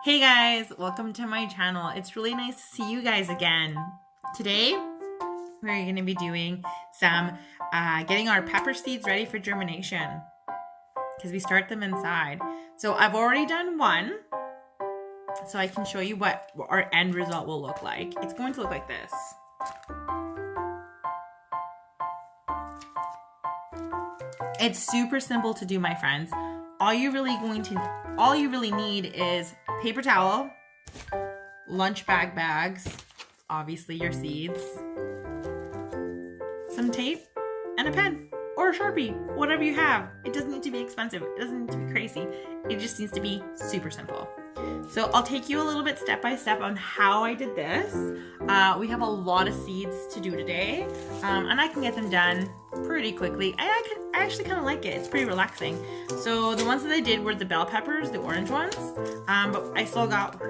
Hey guys, welcome to my channel. It's really nice to see you guys again. Today, we're going to be doing some getting our pepper seeds ready for germination because we start them inside. So I've already done one, so I can show you what our end result will look like. It's going to look like this. It's super simple to do, my friends. All you really need is paper towel, lunch bags, obviously your seeds, some tape, and a pen or a Sharpie, whatever you have. It doesn't need to be expensive. It doesn't need to be crazy. It just needs to be super simple. So I'll take you a little bit step by step on how I did this. We have a lot of seeds to do today, and I can get them done pretty quickly. I actually kind of like it. It's pretty relaxing. So the ones that I did were the bell peppers, the orange ones, but I still got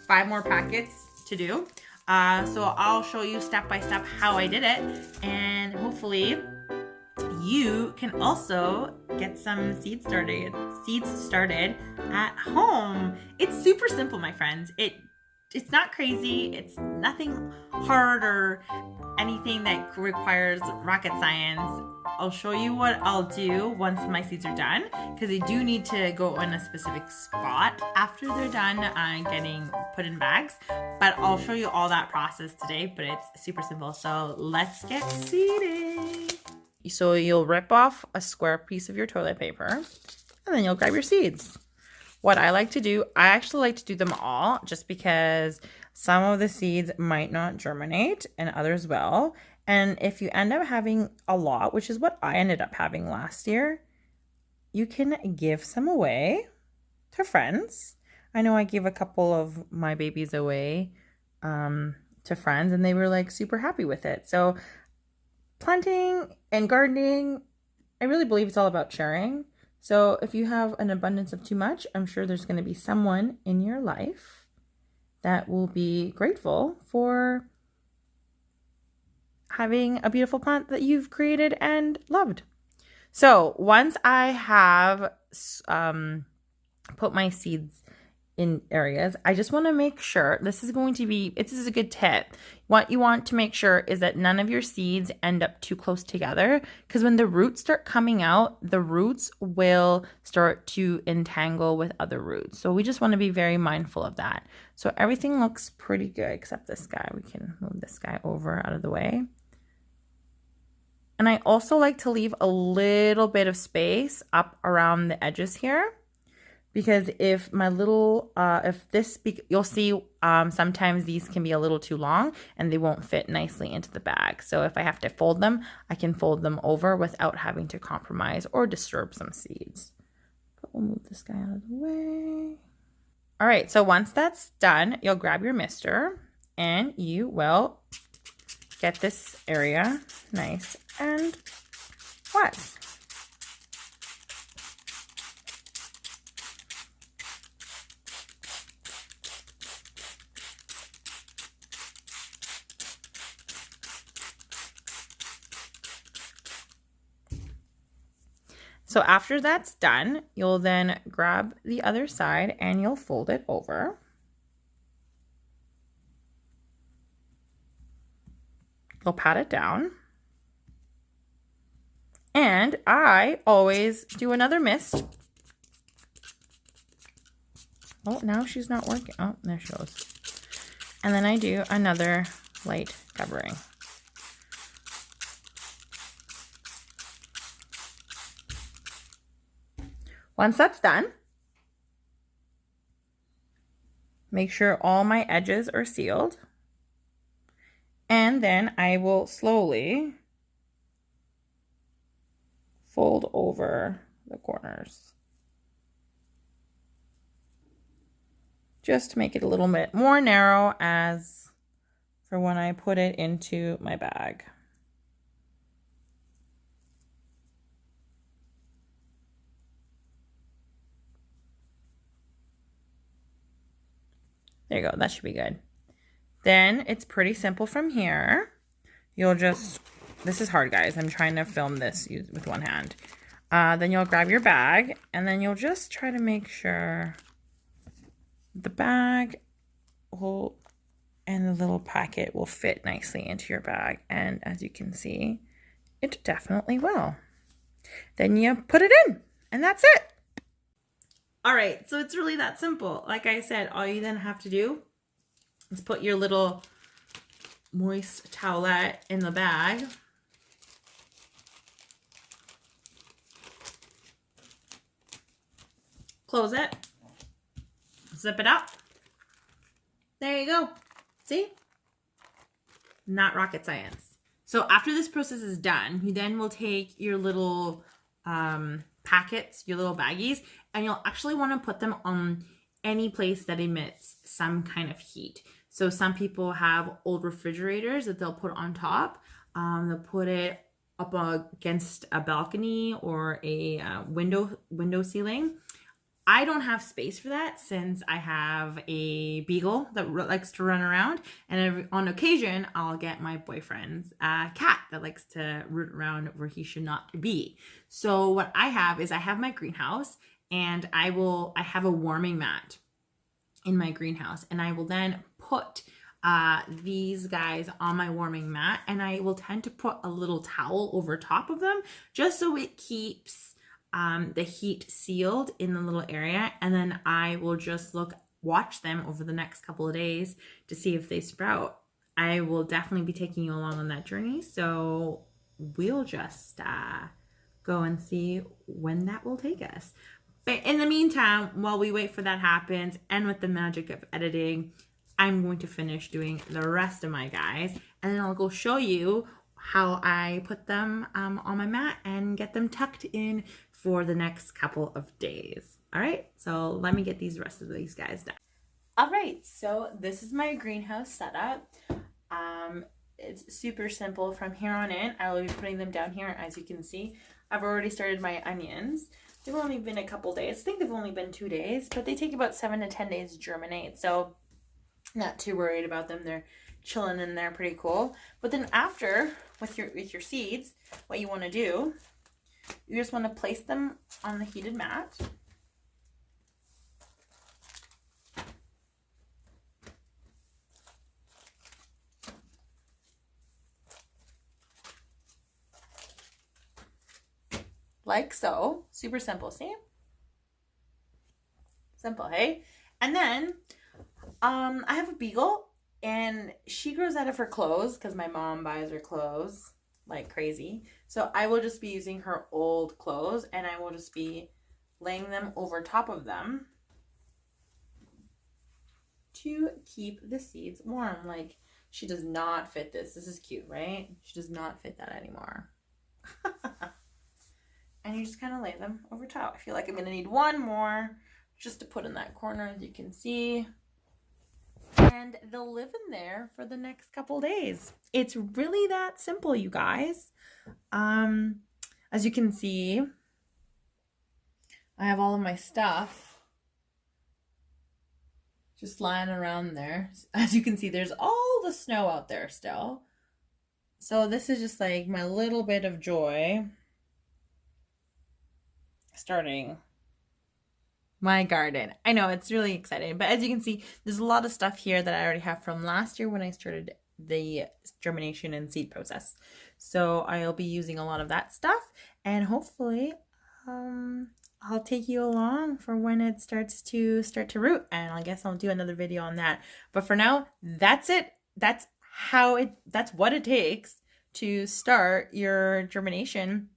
5 more packets to do. So I'll show you step by step how I did it, and hopefully you can also get some seeds started at home. It's super simple, my friends. It's not crazy. It's nothing hard or anything that requires rocket science. I'll show you what I'll do once my seeds are done, because they do need to go in a specific spot after they're done getting put in bags. But I'll show you all that process today, but it's super simple. So let's get seeding. So you'll rip off a square piece of your toilet paper, and then you'll grab your seeds. What I like to do, I actually like to do them all, just because some of the seeds might not germinate and others will. And if you end up having a lot, which is what I ended up having last year, you can give some away to friends. I know I gave a couple of my babies away to friends, and they were like super happy with it. So planting and gardening, I really believe it's all about sharing. So if you have an abundance of too much, I'm sure there's going to be someone in your life that will be grateful for having a beautiful plant that you've created and loved. So once I have put my seeds in areas, I just want to make sure, this is a good tip. What you want to make sure is that none of your seeds end up too close together, because when the roots start coming out, the roots will start to entangle with other roots. So we just want to be very mindful of that. So everything looks pretty good except this guy. We can move this guy over out of the way. And I also like to leave a little bit of space up around the edges here, because if my little, you'll see sometimes these can be a little too long and they won't fit nicely into the bag. So if I have to fold them, I can fold them over without having to compromise or disturb some seeds. But we'll move this guy out of the way. All right, so once that's done, you'll grab your mister and you will get this area nice and wet. So after that's done, you'll then grab the other side and you'll fold it over. You'll pat it down. And I always do another mist. Oh, now she's not working. Oh, there she goes. And then I do another light covering. Once that's done, make sure all my edges are sealed. And then I will slowly fold over the corners, just to make it a little bit more narrow as for when I put it into my bag. There you go, that should be good. Then it's pretty simple from here. You'll just, this is hard guys, I'm trying to film this with one hand. Then you'll grab your bag and then you'll just try to make sure The bag will, and the little packet will fit nicely into your bag. And as you can see, it definitely will. Then you put it in, and that's it. All right, so it's really that simple. Like I said, all you then have to do is put your little moist towelette in the bag. Close it. Zip it up. There you go. See? Not rocket science. So after this process is done, you then will take your little packets, your little baggies, and you'll actually want to put them on any place that emits some kind of heat. So some people have old refrigerators that they'll put on top. They'll put it up against a balcony or a window ceiling. I don't have space for that since I have a beagle that likes to run around, and on occasion I'll get my boyfriend's cat that likes to root around where he should not be. So what I have is I have my greenhouse, and I have a warming mat in my greenhouse, and I will then put these guys on my warming mat, and I will tend to put a little towel over top of them just so it keeps the heat sealed in the little area, and then I will just watch them over the next couple of days to see if they sprout. I will definitely be taking you along on that journey, so we'll just go and see when that will take us. But in the meantime, while we wait for that happens, and with the magic of editing, I'm going to finish doing the rest of my guys, and then I'll go show you how I put them on my mat and get them tucked in for the next couple of days. All right, so let me get these rest of these guys done. All right, so this is my greenhouse setup. It's super simple. From here on in, I will be putting them down here. As you can see, I've already started my onions. They've only been a couple days. I think they've only been 2 days, but they take about 7 to 10 days to germinate. So not too worried about them. They're chilling in there pretty cool. But then after, with your seeds, what you want to do, you just want to place them on the heated mat. Like so. Super simple, see? Simple, hey? And then I have a beagle, and she grows out of her clothes because my mom buys her clothes like crazy. So I will just be using her old clothes, and I will just be laying them over top of them to keep the seeds warm. Like, she does not fit this. This is cute, right? She does not fit that anymore. And you just kind of lay them over top. I feel like I'm going to need one more just to put in that corner, as you can see. And they'll live in there for the next couple days. It's really that simple, you guys. As you can see, I have all of my stuff just lying around there. As you can see, there's all the snow out there still. So this is just like my little bit of joy starting my garden. I know, it's really exciting, but as you can see, there's a lot of stuff here that I already have from last year when I started the germination and seed process. So I'll be using a lot of that stuff, and hopefully I'll take you along for when it starts to root, and I guess I'll do another video on that. But for now, that's it. That's what it takes to start your germination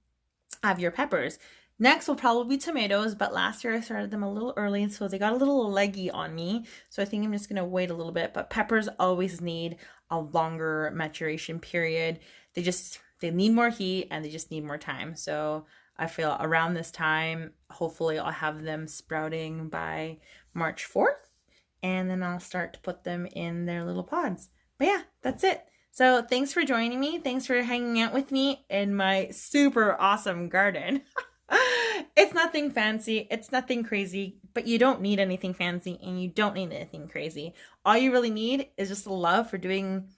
of your peppers. Next will probably be tomatoes, but last year I started them a little early, so they got a little leggy on me. So I think I'm just going to wait a little bit. But peppers always need a longer maturation period. They need more heat, and they just need more time. So I feel around this time, hopefully I'll have them sprouting by March 4th. And then I'll start to put them in their little pods. But yeah, that's it. So thanks for joining me. Thanks for hanging out with me in my super awesome garden. It's nothing fancy, it's nothing crazy, but you don't need anything fancy, and you don't need anything crazy. All you really need is just a love for doing,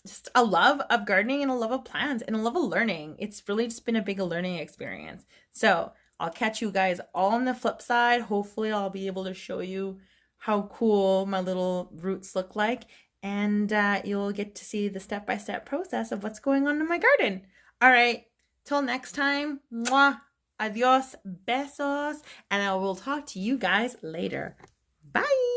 just a love of gardening, and a love of plants, and a love of learning. It's really just been a big learning experience. So I'll catch you guys all on the flip side. Hopefully I'll be able to show you how cool my little roots look like, and you'll get to see the step-by-step process of what's going on in my garden. All right, till next time, mwah, adios, besos, and I will talk to you guys later. Bye.